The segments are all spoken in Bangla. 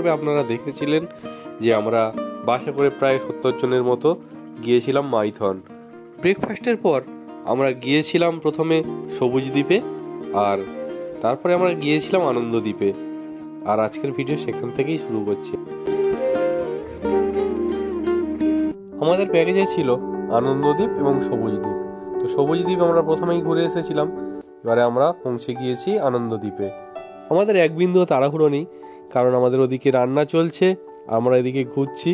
পর্বে আপনারা দেখেছিলেন যে আমরা বাসে করে প্রায় 70 জনের মতো গিয়েছিলাম মাইথন। ব্রেকফাস্টের পর আমরা গিয়েছিলাম প্রথমে সবুজ দ্বীপে, আর তারপরে আমরা গিয়েছিলাম আনন্দ দ্বীপে। আর আজকের ভিডিও সেখান থেকেই শুরু করছি। আমাদের প্যাকেজে ছিল আনন্দ দ্বীপ এবং সবুজ দ্বীপ। তো সবুজ দ্বীপ আমরা প্রথমেই ঘুরে এসেছিলাম, এবারে আমরা পৌঁছে গিয়েছি আনন্দ দ্বীপে। আমাদের এক বিন্দু তাড়াহুড়ো নেই, কারণ আমাদের ওদিকে রান্না চলছে, আমরা এদিকে ঘুরছি।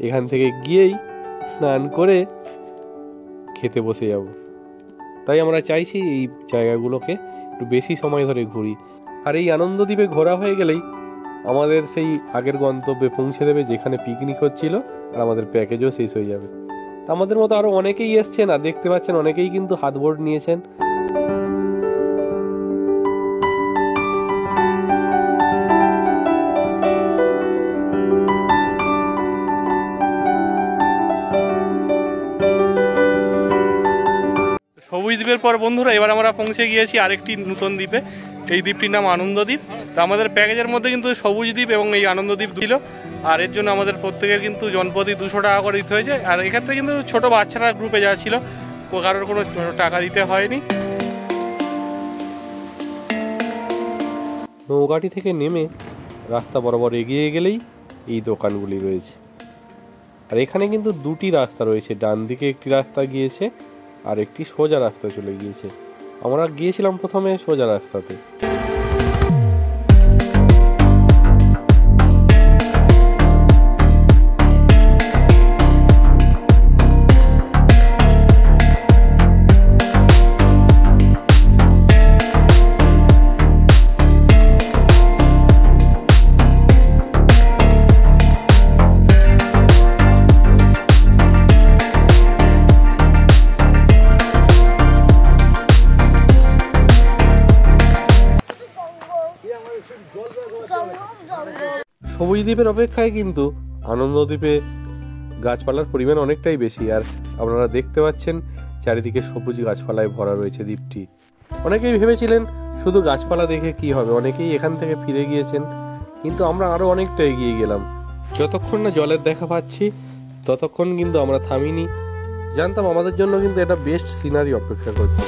এখান থেকে গিয়েই স্নান করে খেতে বসে যাব। তাই আমরা চাইছি এই জায়গাগুলোকে একটু বেশি সময় ধরে ঘুরি। আর এই আনন্দ দ্বীপে ঘোরা হয়ে গেলেই আমাদের সেই আগের গন্তব্যে পৌঁছে দেবে, যেখানে পিকনিক হচ্ছিল, আর আমাদের প্যাকেজও শেষ হয়ে যাবে। আমাদের মতো আরও অনেকেই এসছেন, আর দেখতে পাচ্ছেন অনেকেই কিন্তু হাতবোর্ড নিয়েছেন। সবুজ দ্বীপের পর বন্ধুরা এবার আমরা পৌঁছে গিয়েছি আরেকটি নতুন দ্বীপে। এই দ্বীপটির নাম আনন্দ দ্বীপ। তো আমাদের প্যাকেজের মধ্যে কিন্তু সবুজ দ্বীপ এবং এই আনন্দ দ্বীপ ছিল, আর এর জন্য আমাদের প্রত্যেকের কিন্তু জনপ্রতি 200 টাকা করে দিতে হয়েছে। আর এক্ষেত্রে কিন্তু ছোট বাচ্চারা গ্রুপে যা ছিল, কারোর কোনো টাকা দিতে হয়নি। নৌকাটি থেকে নেমে রাস্তা বরাবর এগিয়ে গেলেই এই দোকানগুলি রয়েছে। আর এখানে কিন্তু দুটি রাস্তা রয়েছে, ডান দিকে একটি রাস্তা গিয়েছে আর একটি সোজা রাস্তা চলে গিয়েছে। আমরা গিয়েছিলাম প্রথমে সোজা রাস্তাতে। সবুজ দ্বীপের অপেক্ষায় কিন্তু আনন্দ দ্বীপে গাছপালার পরিমাণ অনেকটাই বেশি। আর আপনারা দেখতে পাচ্ছেন চারিদিকে সবুজ গাছপালায় ভরা রয়েছে দ্বীপটি। অনেকেই ভেবেছিলেন শুধু গাছপালা দেখে কি হবে, অনেকেই এখান থেকে ফিরে গিয়েছেন, কিন্তু আমরা আরও অনেকটা এগিয়ে গেলাম। যতক্ষণ না জলের দেখা পাচ্ছি ততক্ষণ কিন্তু আমরা থামিনি। জানতাম আমাদের জন্য কিন্তু এটা বেস্ট সিনারি অপেক্ষা করছে।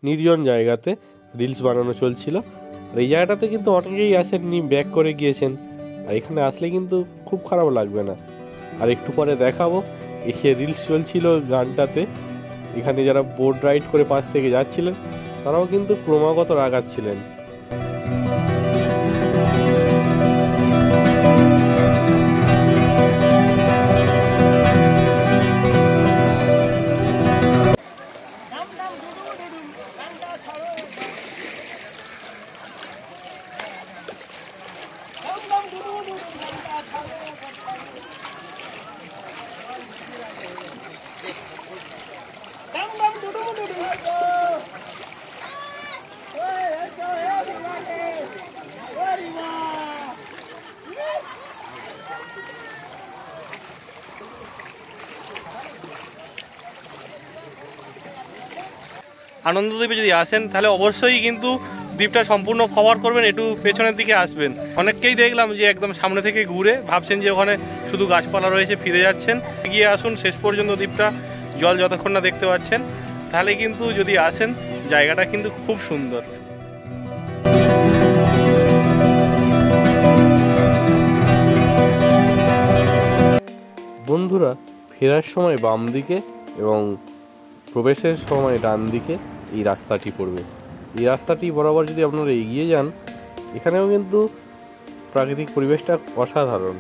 নির্জন জায়গাতে রিলস বানানো চলছিল। আর এই জায়গাটাতে কিন্তু অনেকেই আসেননি, ব্যাক করে গিয়েছেন। আর এখানে আসলে কিন্তু খুব খারাপ লাগবে না। আর একটু পরে দেখাবো, এসে রিলস চলছিল গানটাতে। এখানে যারা বোট রাইড করে পাশ থেকে যাচ্ছিলেন তারাও কিন্তু ক্রমাগত রাগাচ্ছিলেন। আনন্দ দ্বীপে যদি আসেন তাহলে অবশ্যই কিন্তু দ্বীপটা সম্পূর্ণ কভার করবেন, একটু পেছনের দিকে আসবেন। অনেককেই দেখলাম যে একদম সামনে থেকে ঘুরে ভাবছেন যে ওখানে শুধু গাছপালা রয়েছে, ফিরে যাচ্ছেন। এগিয়ে আসুন শেষ পর্যন্ত দ্বীপটা, জল যতক্ষণ না দেখতে পাচ্ছেন। তাহলে কিন্তু যদি আসেন জায়গাটা কিন্তু খুব সুন্দর। বন্ধুরা ফেরার সময় বাম দিকে এবং প্রবেশের সময় ডান দিকে এই রাস্তাটি পড়বে। এই রাস্তাটি বরাবর যদি আপনারা এগিয়ে যান, এখানেও কিন্তু প্রাকৃতিক পরিবেশটা অসাধারণ।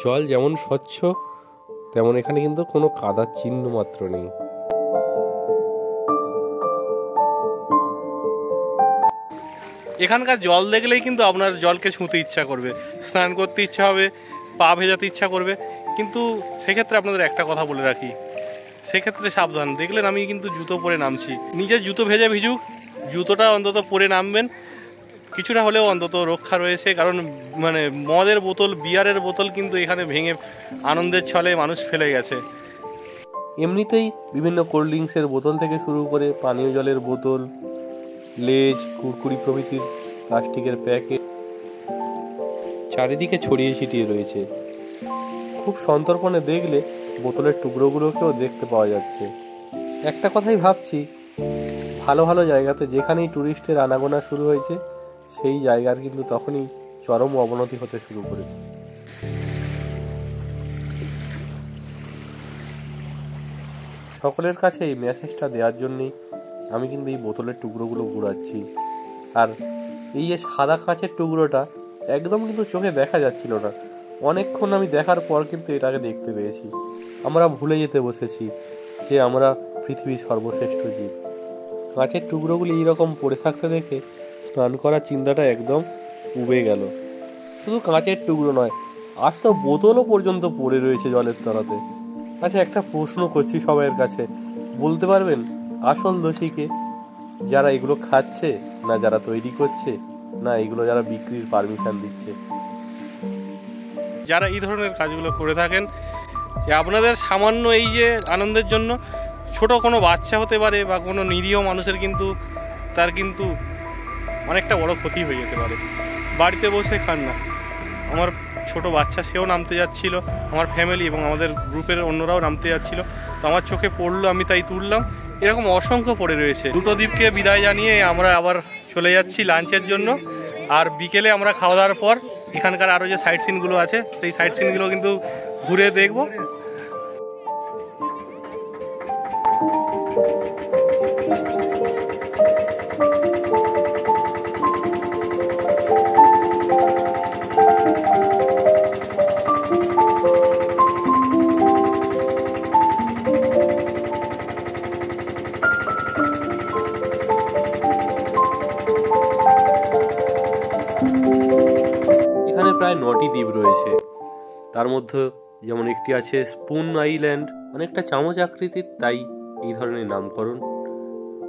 জল যেমন স্বচ্ছ তেমন এখানে কিন্তু কোনো কাদার চিহ্ন মাত্র নেই। এখানকার জল দেখলেই কিন্তু আপনার জলকে ছুঁতে ইচ্ছা করবে, স্নান করতে ইচ্ছা হবে, পা ভেজাতে ইচ্ছা করবে। কিন্তু সেক্ষেত্রে আপনাদের একটা কথা বলে রাখি, সেক্ষেত্রে সাবধান। দেখলেন আমি কিন্তু জুতো পরে নামছি, নিজের জুতো ভেজে ভিজুক, জুতোটা অন্তত পরে নামবেন, কিছুটা হলেও অন্তত রক্ষা রয়েছে। কারণ মানে মদের বোতল, বিয়ারের বোতল কিন্তু এখানে ভেঙে আনন্দের ছলে মানুষ ফেলে গেছে। এমনিতেই বিভিন্ন কোল্ড ড্রিঙ্কসের বোতল থেকে শুরু করে পানীয় জলের বোতল, লেজ, কুরকুরি প্রভৃতির প্লাস্টিকের প্যাকেট চারিদিকে ছড়িয়ে ছিটিয়ে রয়েছে। খুব সন্তর্পণে দেখলে বোতলের টুকরোগুলোকেও দেখতে পাওয়া যাচ্ছে। একটা কথাই ভাবছি, ভালো ভালো জায়গাতে যেখানেই টুরিস্টের আনাগোনা শুরু হয়েছে সেই জায়গার কিন্তু তখনই চরম অবনতি হতে শুরু করেছে। সকলের কাছে এই মেসেজটা দেওয়ার জন্যই আমি কিন্তু এই বোতলের টুকরোগুলো ঘুরাচ্ছি। আর এই যে সাদা কাঁচের টুকরোটা একদম কিন্তু চোখে দেখা যাচ্ছিল না, অনেকক্ষণ আমি দেখার পর কিন্তু এটাকে দেখতে পেয়েছি। আমরা ভুলে যেতে বসেছি যে আমরা পৃথিবীর সর্বশ্রেষ্ঠ জীব। কাঁচের টুকরোগুলি এইরকম পড়ে থাকতে দেখে স্নান করার চিন্তাটা একদম উবে গেল। শুধু কাঁচের টুকরো নয়, আজ তো বোতলও পর্যন্ত পড়ে রয়েছে জলের তলাতে। আচ্ছা, একটা প্রশ্ন করছি সবাইয়ের কাছে, বলতে পারবেন আসল দোষী কে? যারা এগুলো খাচ্ছে, না যারা তৈরি করছে, না এগুলো যারা বিক্রির পারমিশন দিচ্ছে? যারা এই ধরনের কাজগুলো করে থাকেন, যে আপনাদের সামান্য এই যে আনন্দের জন্য ছোট কোনো বাচ্চা হতে পারে বা কোনো নিরীহ মানুষের কিন্তু তার কিন্তু অনেকটা বড় ক্ষতি হয়ে যেতে পারে। বাড়িতে বসে খান না, আমার ছোট বাচ্চা সেও নামতে যাচ্ছিল, আমার ফ্যামিলি এবং আমাদের গ্রুপের অন্যরাও নামতে যাচ্ছিল, তো আমার চোখে পড়লো, আমি তাই তুললাম। এরকম অসংখ্য পড়ে রয়েছে। দুটো দ্বীপকে বিদায় জানিয়ে আমরা আবার চলে যাচ্ছি লাঞ্চের জন্য। আর বিকেলে আমরা খাওয়া দাওয়ার পর এখানকার আরও যে সাইট সিনগুলো আছে সেই সাইট সিনগুলো কিন্তু ঘুরে দেখব। এখানে প্রায় 9টি দ্বীপ রয়েছে। তার মধ্যে যেমন একটি আছে স্পুন আইল্যান্ড, অনেকটা চামচ আকৃতির, তাই এই ধরনের নামকরণ।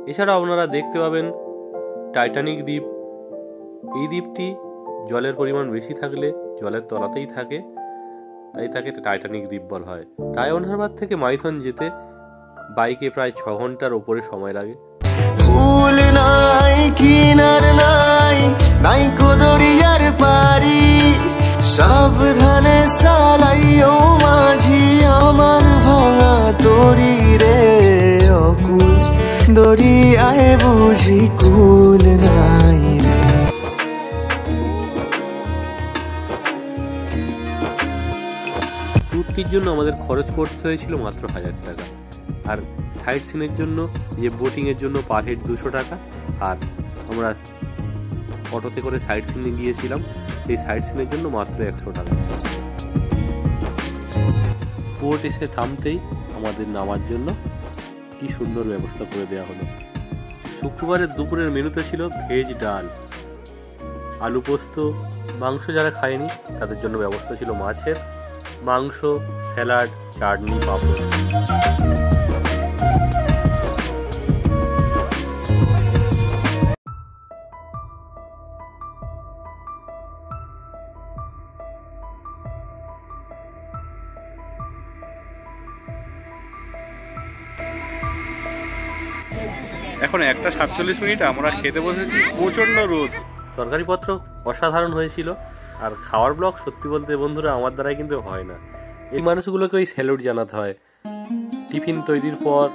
এছাড়াও আপনারা দেখতে পাবেন টাইটানিক দ্বীপ। এই দ্বীপটি জলের পরিমাণ বেশি থাকলে জলের তলাতেই থাকে, তাই তাকে টাইটানিক দ্বীপ বলা হয়। টায়ন হারবার থেকে মাইথন যেতে বাইকে প্রায় 6 ঘন্টার ওপরে সময় লাগে। ফুল নাই কিনার নাই নাই কোদরিয়ার পারি, সাবধানে সালাইও মাঝি আমার ভাঙা তরি রে অকুল দরিয়ায় বুঝি কুল নাই রে। ট্যুরটির জন্য আমাদের খরচ করতে হয়েছিল মাত্র 1000 টাকা। আর সাইট সিনের জন্য, যে বোটিংয়ের জন্য পার হেড 200 টাকা। আর আমরা অটোতে করে সাইট সিনে গিয়েছিলাম, সেই সাইট সিনের জন্য মাত্র 100 টাকা। বোট এসে থামতেই আমাদের নামার জন্য কি সুন্দর ব্যবস্থা করে দেওয়া হলো। শুক্রবারের দুপুরের মেনুতে ছিল ভেজ ডাল, আলু পোস্ত, মাংস যারা খায়নি তাদের জন্য ব্যবস্থা ছিল মাছের মাংস, স্যালাড, চাটনি, পাঁপড়। এখন 1:47 আমরা খেতে বসেছি, প্রচণ্ড রোদ। তরকারিপত্র অসাধারণ হয়েছিল। আর খাওয়ার ব্লগ সত্যি বলতে বন্ধুরা আমার দ্বারাই কিন্তু হয় না। এই মানুষগুলোকে ওই স্যালুট জানাতে হয়। টিফিন তৈরির পর,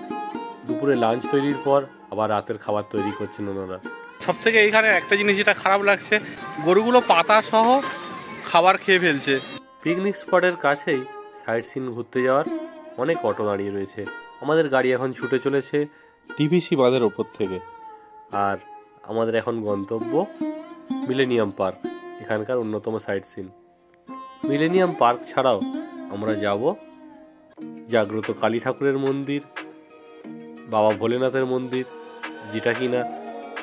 দুপুরে লাঞ্চ তৈরির পর আবার রাতের খাবার তৈরি করছেন ওনারা। সব থেকে এইখানে একটা জিনিস যেটা খারাপ লাগছে, গরুগুলো পাতা সহ খাবার খেয়ে ফেলছে। পিকনিক স্পটের কাছেই সাইট সিন ঘুরতে যাওয়ার অনেক অটো দাঁড়িয়ে রয়েছে। আমাদের গাড়ি এখন ছুটে চলেছে টিভিসি বাঁধের ওপর থেকে। আর আমাদের এখন গন্তব্য মিলেনিয়াম পার্ক, এখানকার অন্যতম সাইট সিন। মিলেনিয়াম পার্ক ছাড়াও আমরা যাব জাগ্রত কালী ঠাকুরের মন্দির, বাবা ভোলেনাথের মন্দির, যেটা কিনা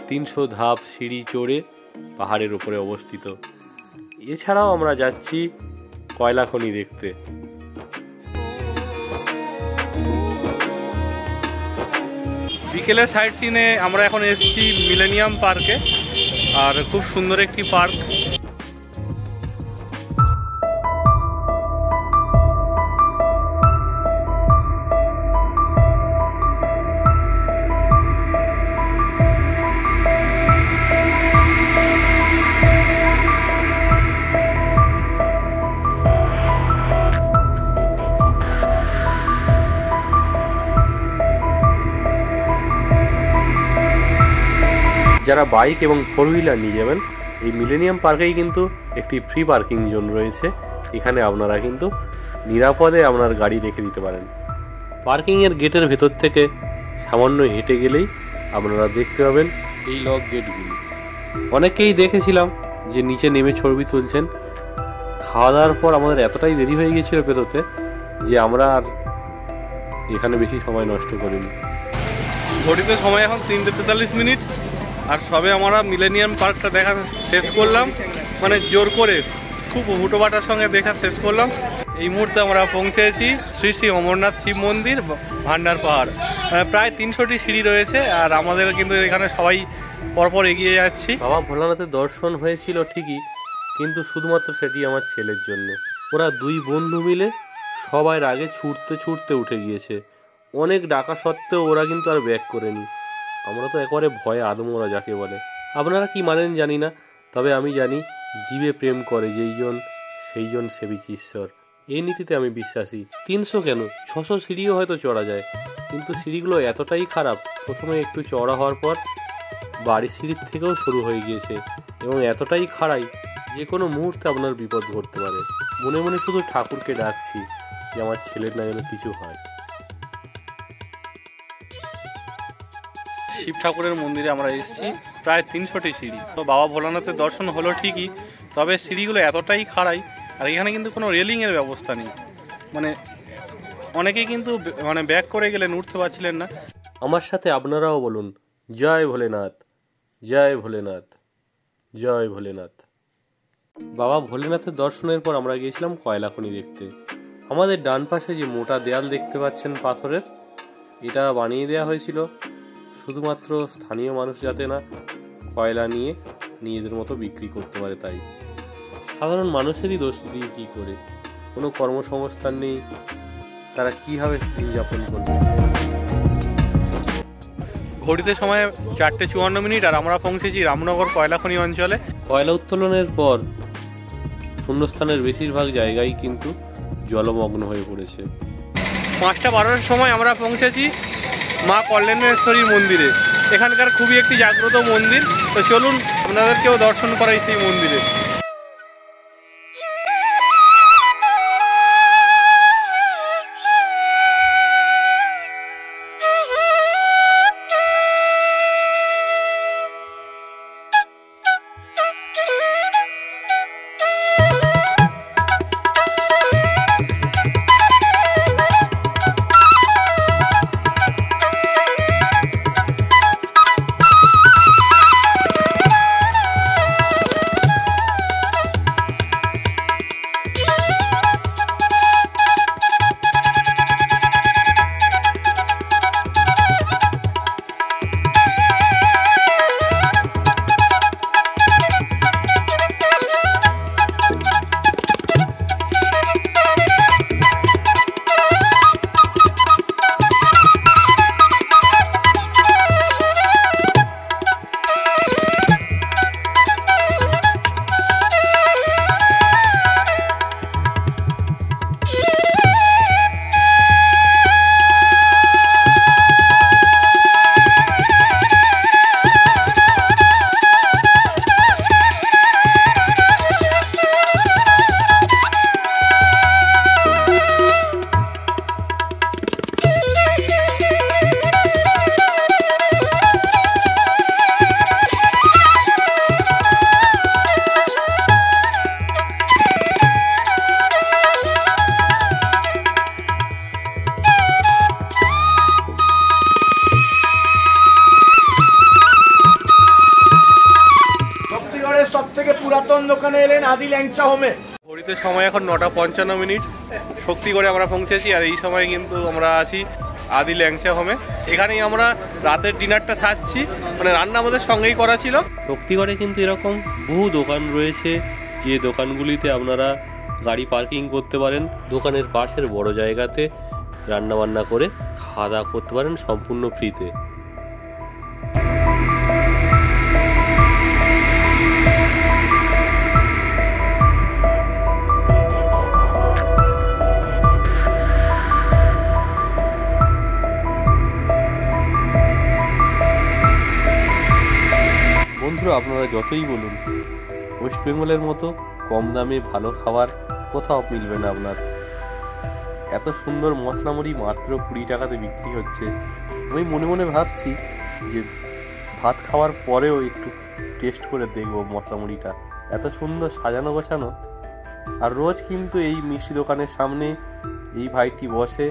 300 ধাপ সিঁড়ি চড়ে পাহাড়ের উপরে অবস্থিত। এছাড়াও আমরা যাচ্ছি কয়লা খনি দেখতে। বিকেলের সাইড সিনে আমরা এখন এসেছি মিলেনিয়াম পার্কে, আর খুব সুন্দর একটি পার্ক। যারা বাইক এবং 4 হুইলার নিয়ে যাবেন, এই মিলেনিয়াম পার্কেই কিন্তু একটি ফ্রি পার্কিং জোন রয়েছে। এখানে আপনারা কিন্তু নিরাপদে আপনার গাড়ি রেখে দিতে পারেন। পার্কিংয়ের গেটের ভেতর থেকে সামান্য হেঁটে গেলেই আপনারা দেখতে পাবেন এই লক গেটগুলি। অনেকেই দেখেছিলাম যে নিচে নেমে ছবি তুলছেন। খাওয়া দাওয়ার পর আমাদের এতটাই দেরি হয়ে গিয়েছিল বেরোতে যে আমরা আর এখানে বেশি সময় নষ্ট করিনি। ঘড়িতে সময় এখন 3:43, আর সবে আমরা মিলেনিয়াম পার্কটা দেখা শেষ করলাম, মানে জোর করে খুব হুটোবাটার সঙ্গে দেখা শেষ করলাম। এই মুহূর্তে আমরা পৌঁছেছি শ্রী শ্রী অমরনাথ শিব মন্দির, ভান্ডার পাহাড়। প্রায় 300টি সিঁড়ি রয়েছে, আর আমাদের কিন্তু এখানে সবাই পরপর এগিয়ে যাচ্ছি। বাবা ভোলানাথের দর্শন হয়েছিল ঠিকই, কিন্তু শুধুমাত্র সেটি আমার ছেলের জন্য। ওরা 2 বন্ধু মিলে সবাই আগে ছুটতে ছুটতে উঠে গিয়েছে। অনেক ডাকা সত্ত্বেও ওরা কিন্তু আর ব্যাক করেনি। আমরা তো একেবারে ভয়ে আদমরা যাকে বলে। আপনারা কি মানেন জানি না, তবে আমি জানি জীবে প্রেম করে যেইজন সেইজন সেবিছে ঈশ্বর। এই নীতিতে আমি বিশ্বাসী। 300 কেন, 600 সিঁড়িও হয়তো চড়া যায়, কিন্তু সিঁড়িগুলো এতটাই খারাপ, প্রথমে একটু চড়া হওয়ার পর বাড়ির সিঁড়ির থেকেও শুরু হয়ে গিয়েছে, এবং এতটাই খাড়াই যে কোনো মুহূর্তে আপনার বিপদ ঘটতে পারে। মনে মনে শুধু ঠাকুরকে ডাকছি যে আমার ছেলের না যেন কিছু হয়। শিব ঠাকুরের মন্দিরে আমরা এসেছি, প্রায় 300টি সিঁড়ি। তো বাবা ভোলানাথের দর্শন হলো ঠিকই, তবে সিঁড়িগুলো এতটাই খাড়াই, আর এখানে কিন্তু কোনো রেলিংয়ের ব্যবস্থা নেই। মানে অনেকেই কিন্তু ব্যাক করে গেলেন, উঠতে পারছিলেন না। আমার সাথে আপনারাও বলুন, জয় ভোলেনাথ, জয় ভোলেনাথ, জয় ভোলেনাথ। বাবা ভোলেনাথের দর্শনের পর আমরা গিয়েছিলাম কয়লা খনি দেখতে। আমাদের ডান পাশে যে মোটা দেয়াল দেখতে পাচ্ছেন পাথরের, এটা বানিয়ে দেওয়া হয়েছিল শুধুমাত্র স্থানীয় মানুষ যাতে না কয়লা নিয়ে নিজেদের মতো বিক্রি করতে পারে, তাই। সাধারণ মানুষেরই দোষ দিয়ে কী করে? কোনো কর্মসংস্থান নেই, তারা কীভাবে দিন যাপন করবে? ঘড়িতে সময় 4:54, আর আমরা পৌঁছেছি রামনগর কয়লা খনি অঞ্চলে। কয়লা উত্তোলনের পর শূন্যস্থানের বেশিরভাগ জায়গায় কিন্তু জলমগ্ন হয়ে পড়েছে। 5:12 সময় আমরা পৌঁছেছি মা কল্যাণেশ্বরীর মন্দিরে। এখানকার খুবই একটি জাগ্রত মন্দির, তো চলুন আপনাদেরকেও দর্শন করাই সেই মন্দিরে। নতুন দোকানে এলেন আদি ল্যাংচা হোমে। ঘড়িতে সময় এখন 9:55। শক্তিগড়ে আমরা পৌঁছেছি, আর এই সময় কিন্তু আমরা আছি আদি ল্যাংচা হোমে। এখানেই আমরা রাতের ডিনারটা সারছি, মানে রান্না আমাদের সঙ্গেই করা ছিল। শক্তিগড়ে কিন্তু এরকম বহু দোকান রয়েছে, যে দোকানগুলিতে আপনারা গাড়ি পার্কিং করতে পারেন। দোকানের পাশের বড় জায়গাতে রান্না বান্না করে খাওয়া দাওয়া করতে পারেন সম্পূর্ণ ফ্রিতে। বন্ধুরা, আপনারা যতই বলুন, ওয়েস্ট বেঙ্গলের মতো কম দামে ভালো খাবার কোথাও মিলবে না আপনার। এত সুন্দর মশলা মুড়ি মাত্র 20 টাকাতে বিক্রি হচ্ছে। আমি মনে মনে ভাবছি যে ভাত খাওয়ার পরেও একটু টেস্ট করে দেখবো মশলা মুড়িটা, এত সুন্দর সাজানো গোছানো। আর রোজ কিন্তু এই মিষ্টি দোকানের সামনে এই ভাইটি বসে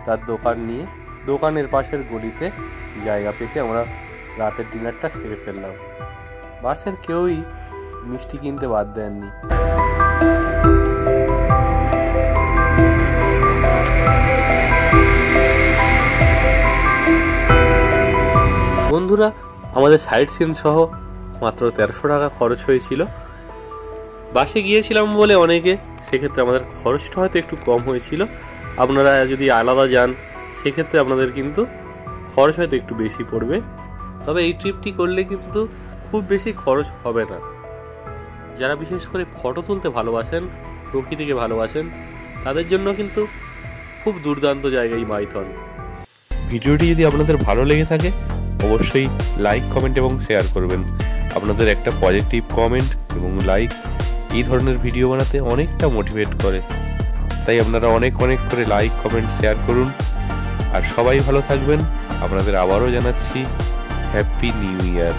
তার দোকান নিয়ে। দোকানের পাশের গলিতে জায়গা পেতে আমরা রাতের ডিনারটা সেরে ফেললাম। বাসের কেউই মিষ্টি কিনতে বাদ দেননি। বন্ধুরা, আমাদের সাইড সিন সহ মাত্র 1300 টাকা খরচ হয়েছিল। বাসে গিয়েছিলাম বলে অনেকে, সেক্ষেত্রে আমাদের খরচটা হয়তো একটু কম হয়েছিল। আপনারা যদি আলাদা যান সেক্ষেত্রে আপনাদের কিন্তু খরচ হয়তো একটু বেশি পড়বে। তবে এই ট্রিপটি করলে কিন্তু খুব বেশি খরচ হবে না। যারা বিশেষ করে ফটো তুলতে ভালোবাসেন, প্রকৃতিকে ভালোবাসেন, তাদের জন্য কিন্তু খুব দুর্দান্ত জায়গা এই মাইথন। ভিডিওটি যদি আপনাদের ভালো লেগে থাকে অবশ্যই লাইক, কমেন্ট এবং শেয়ার করবেন। আপনাদের একটা পজিটিভ কমেন্ট এবং লাইক এই ধরনের ভিডিও বানাতে অনেকটা মোটিভেট করে। তাই আপনারা অনেক অনেক করে লাইক, কমেন্ট, শেয়ার করুন। আর সবাই ভালো থাকবেন। আপনাদের আবারও জানাচ্ছি হ্যাপি নিউ ইয়ার।